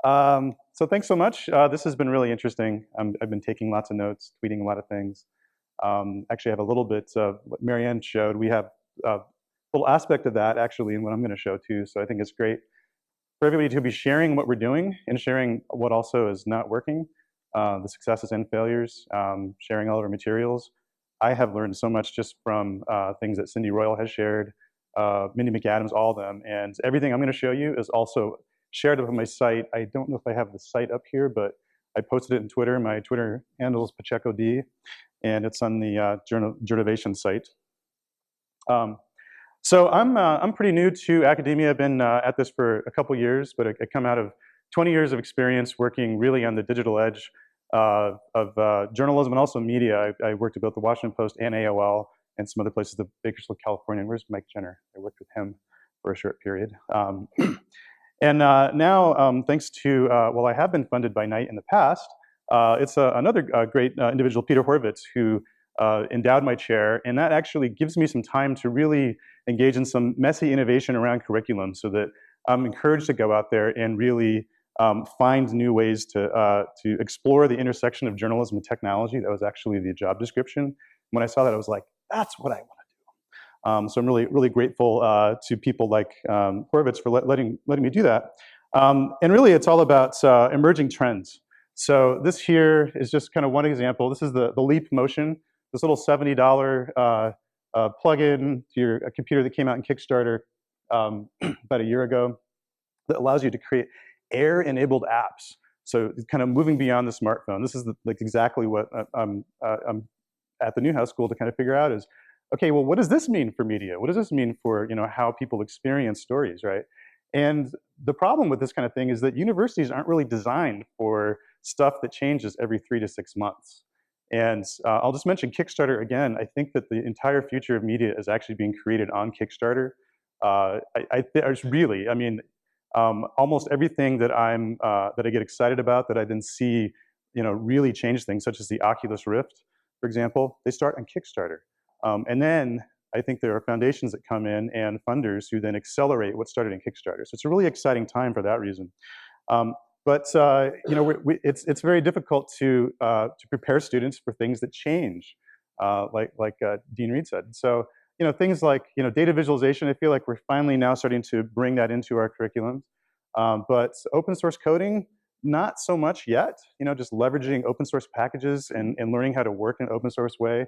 So thanks so much. This has been really interesting. I've been taking lots of notes, tweeting a lot of things. Actually, I have a little bit of what Marianne showed. We have a little aspect of that actually in what I'm going to show too. So I think it's great for everybody to be sharing what we're doing and sharing what also is not working, the successes and failures, sharing all of our materials. I have learned so much just from things that Cindy Royal has shared, Mindy McAdams, all of them. And everything I'm going to show you is also shared up on my site. I don't know if I have the site up here, but I posted it in Twitter. My Twitter handle is Pacheco D, and it's on the Journavation site. So I'm pretty new to academia. I've been at this for a couple years, but I come out of 20 years of experience working really on the digital edge of journalism and also media. I worked at both the Washington Post and AOL and some other places, the Bakersfield, California. Where's Mike Jenner? I worked with him for a short period. And now, thanks to, well, I have been funded by Knight in the past. It's another great individual, Peter Horvitz, who endowed my chair, and that actually gives me some time to really engage in some messy innovation around curriculum so that I'm encouraged to go out there and really find new ways to explore the intersection of journalism and technology. That was actually the job description. When I saw that, I was like, that's what I want to do. So I'm really grateful to people like Horvitz for letting me do that. And really, it's all about emerging trends. So this here is just kind of one example. This is the Leap Motion, this little $70 plug-in to your computer that came out in Kickstarter about a year ago that allows you to create air-enabled apps. So it's kind of moving beyond the smartphone. This is like exactly what I'm at the Newhouse School to kind of figure out is, okay, well, what does this mean for media? What does this mean for how people experience stories, right? And the problem with this kind of thing is that universities aren't really designed for stuff that changes every 3 to 6 months. And I'll just mention Kickstarter again. I think that the entire future of media is actually being created on Kickstarter. I mean, almost everything that that I get excited about, that I then see, really change things, such as the Oculus Rift, for example, they start on Kickstarter. And then I think there are foundations that come in and funders who then accelerate what started in Kickstarter. So it's a really exciting time for that reason. But it's very difficult to prepare students for things that change, like Dean Reed said. So things like data visualization. I feel like we're finally now starting to bring that into our curriculum. But open source coding, not so much yet. Just leveraging open source packages and learning how to work in an open source way.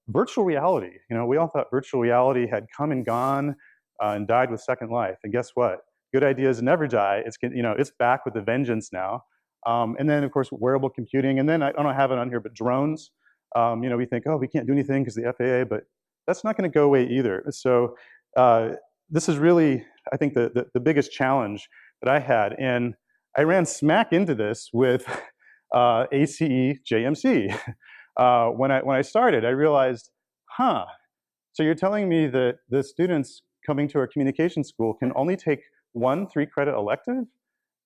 Virtual reality. We all thought virtual reality had come and gone and died with Second Life. And guess what? Good ideas never die. It's back with a vengeance now. And then, of course, wearable computing. And then I don't have it on here, but drones. We think, oh, we can't do anything because the FAA, but that's not going to go away either. So this is really, I think, the biggest challenge that I had. And I ran smack into this with ACE JMC. When I started, I realized, so you're telling me that the students coming to our communication school can only take 1 3-credit elective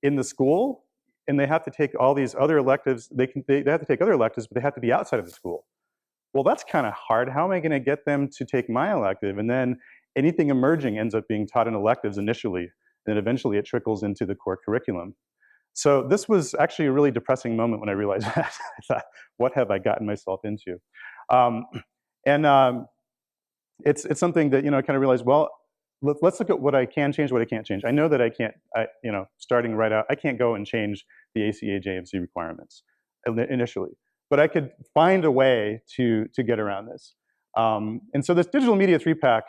in the school, and they have to take all these other electives. They have to take other electives, but they have to be outside of the school. Well, that's kind of hard. How am I going to get them to take my elective? And then anything emerging ends up being taught in electives initially, and then eventually it trickles into the core curriculum. So this was actually a really depressing moment when I realized that. I thought, what have I gotten myself into? It's something that I kind of realized, well, let's look at what I can change, what I can't change. I know that I can't, starting right out, I can't go and change the ACA JMC requirements initially, but I could find a way to get around this. And so this digital media 3-pack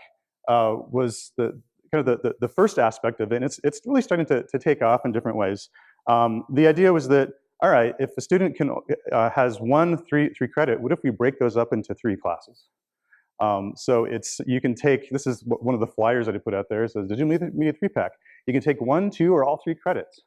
was the first aspect of it, and it's really starting to take off in different ways. The idea was that, all right, if a student has 1 3-credit, what if we break those up into 3 classes? So you can take, this is one of the flyers that I put out there. It says digital media 3-pack. You can take 1, 2, or all 3 credits.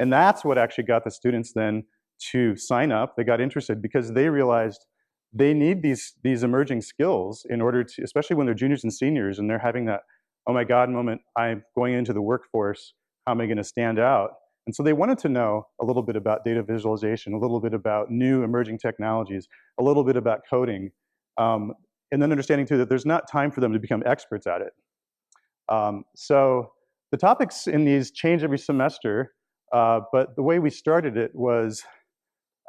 And that's what actually got the students then to sign up. They got interested because they realized they need these emerging skills in order to, especially when they're juniors and seniors and they're having that, oh my God moment, I'm going into the workforce, how am I going to stand out? And so they wanted to know a little bit about data visualization, a little bit about new emerging technologies, a little bit about coding, and then understanding too that there's not time for them to become experts at it. So the topics in these change every semester. But the way we started it was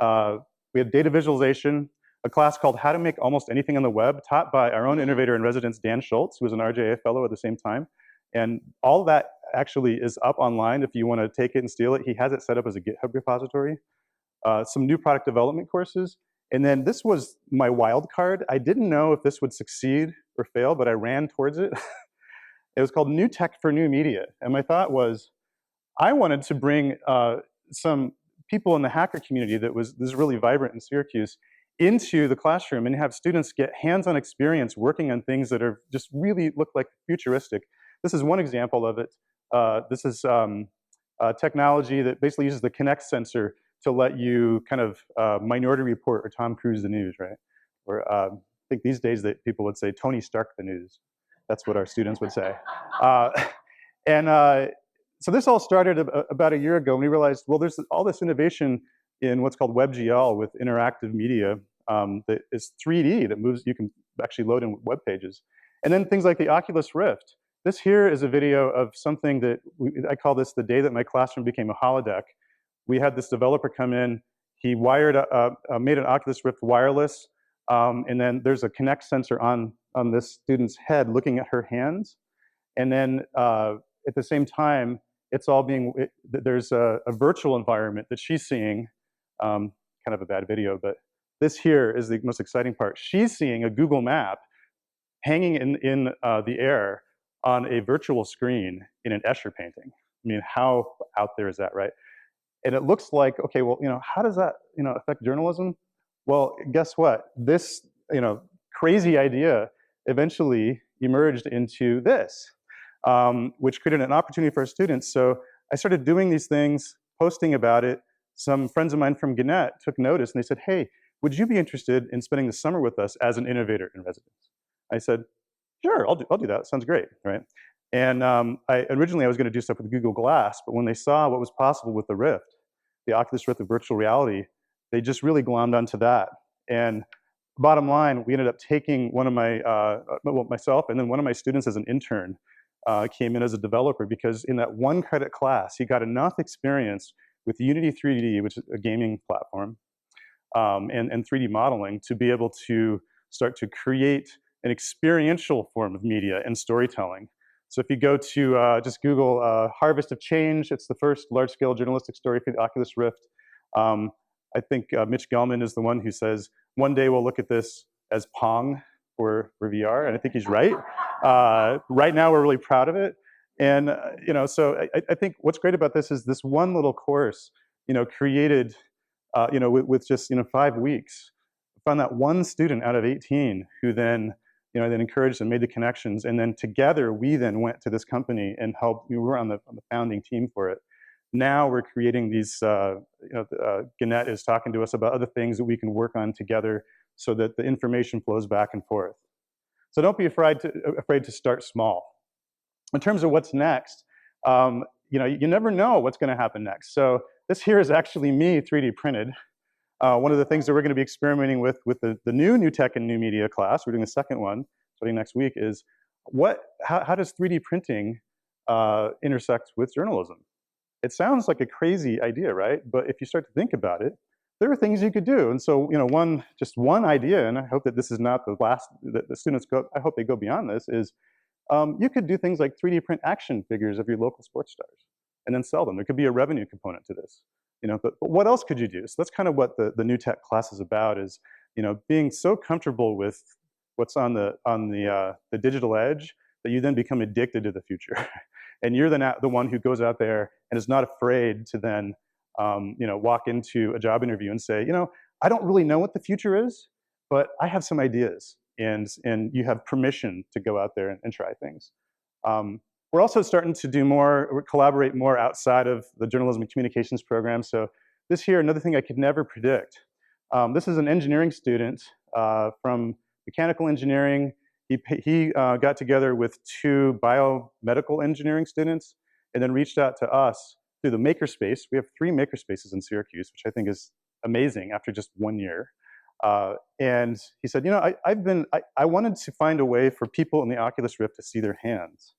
we had data visualization, a class called How to Make Almost Anything on the Web, taught by our own innovator in residence, Dan Schultz, who was an RJA fellow at the same time. And all that actually is up online if you want to take it and steal it. He has it set up as a GitHub repository. Some new product development courses. And then this was my wild card. I didn't know if this would succeed or fail, but I ran towards it. It was called New Tech for New Media. And my thought was, I wanted to bring some people in the hacker community that was really vibrant in Syracuse into the classroom and have students get hands-on experience working on things that are just really look like futuristic. This is one example of it. This is technology that basically uses the Kinect sensor to let you kind of Minority Report or Tom Cruise the news, right? Or I think these days that people would say Tony Stark the news. That's what our students would say. So this all started about a year ago, and we realized, well, there's all this innovation in what's called WebGL with interactive media that is 3D, that moves, you can actually load in web pages. And then things like the Oculus Rift. This here is a video of something that I call this the day that my classroom became a holodeck. We had this developer come in, he wired, made an Oculus Rift wireless, and then there's a Kinect sensor on this student's head looking at her hands. And then at the same time, it's all being, there's a virtual environment that she's seeing, kind of a bad video, but this here is the most exciting part. She's seeing a Google map hanging in the air on a virtual screen in an Escher painting. I mean, how out there is that, right? And it looks like, okay, well, how does that, affect journalism? Well, guess what? This, crazy idea eventually emerged into this, which created an opportunity for our students. So I started doing these things, posting about it. Some friends of mine from Gannett took notice and they said, hey, would you be interested in spending the summer with us as an innovator in residence? I said, sure, I'll do that. Sounds great, right? And originally I was going to do stuff with Google Glass, but when they saw what was possible with the Rift, the Oculus Rift with virtual reality, they just really glommed onto that. And bottom line, we ended up taking one of my, myself and then one of my students as an intern came in as a developer, because in that one credit class, he got enough experience with Unity 3D, which is a gaming platform, and 3D modeling to be able to start to create an experiential form of media and storytelling. So if you go to just Google Harvest of Change, it's the first large-scale journalistic story for the Oculus Rift. I think Mitch Gelman is the one who says, one day we'll look at this as Pong for VR, and I think he's right. Right now we're really proud of it. And so I think what's great about this is this one little course, created, with just 5 weeks, found that one student out of 18 who then then encouraged and made the connections, and then together we then went to this company and helped. We were on the founding team for it. Now we're creating these. Gannett is talking to us about other things that we can work on together, so that the information flows back and forth. So don't be afraid to start small. In terms of what's next, you never know what's going to happen next. So this here is actually me 3D printed. One of the things that we're going to be experimenting with the new tech and new media class, we're doing the second one starting next week, is how does 3D printing intersect with journalism? It sounds like a crazy idea, right? But if you start to think about it, there are things you could do. And so, just one idea, and I hope that this is not the last, that the students go, I hope they go beyond this, is you could do things like 3D print action figures of your local sports stars and then sell them. There could be a revenue component to this. But what else could you do? So that's kind of what the new tech class is about, is being so comfortable with what's on the digital edge that you then become addicted to the future, and you're the one who goes out there and is not afraid to then walk into a job interview and say, I don't really know what the future is, but I have some ideas, and you have permission to go out there and try things. We're also starting to do collaborate more outside of the journalism and communications program. So this here, another thing I could never predict. This is an engineering student from mechanical engineering. He got together with 2 biomedical engineering students and then reached out to us through the makerspace. We have 3 makerspaces in Syracuse, which I think is amazing after just 1 year. And he said, I wanted to find a way for people in the Oculus Rift to see their hands.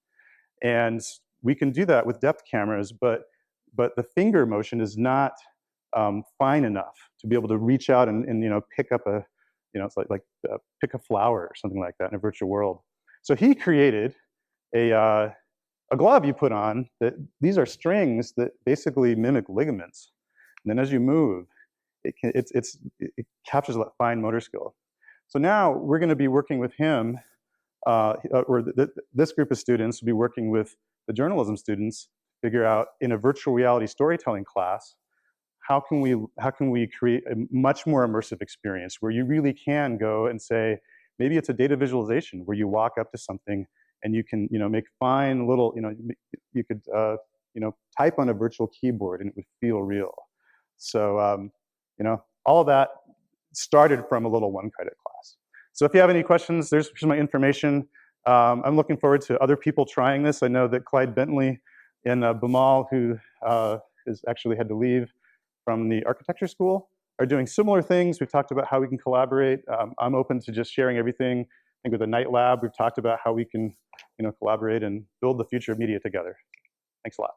And we can do that with depth cameras, but but the finger motion is not fine enough to be able to reach out and you know, pick up a, you know, it's like pick a flower or something like that in a virtual world. So he created a glove you put on that these are strings that basically mimic ligaments. And then as you move, it captures that fine motor skill. So now we're going to be working with him, this group of students will be working with the journalism students, figure out in a virtual reality storytelling class, how can we create a much more immersive experience where you really can go and say, maybe it's a data visualization where you walk up to something and you can, you know, make fine little, you know, you could, you know, type on a virtual keyboard and it would feel real. So, you know, all of that started from a little one-credit class. So if you have any questions, here's my information. I'm looking forward to other people trying this. I know that Clyde Bentley in Bumal, who has actually had to leave from the architecture school, are doing similar things. We've talked about how we can collaborate. I'm open to just sharing everything. I think with the Night Lab, we've talked about how we can, you know, collaborate and build the future of media together. Thanks a lot.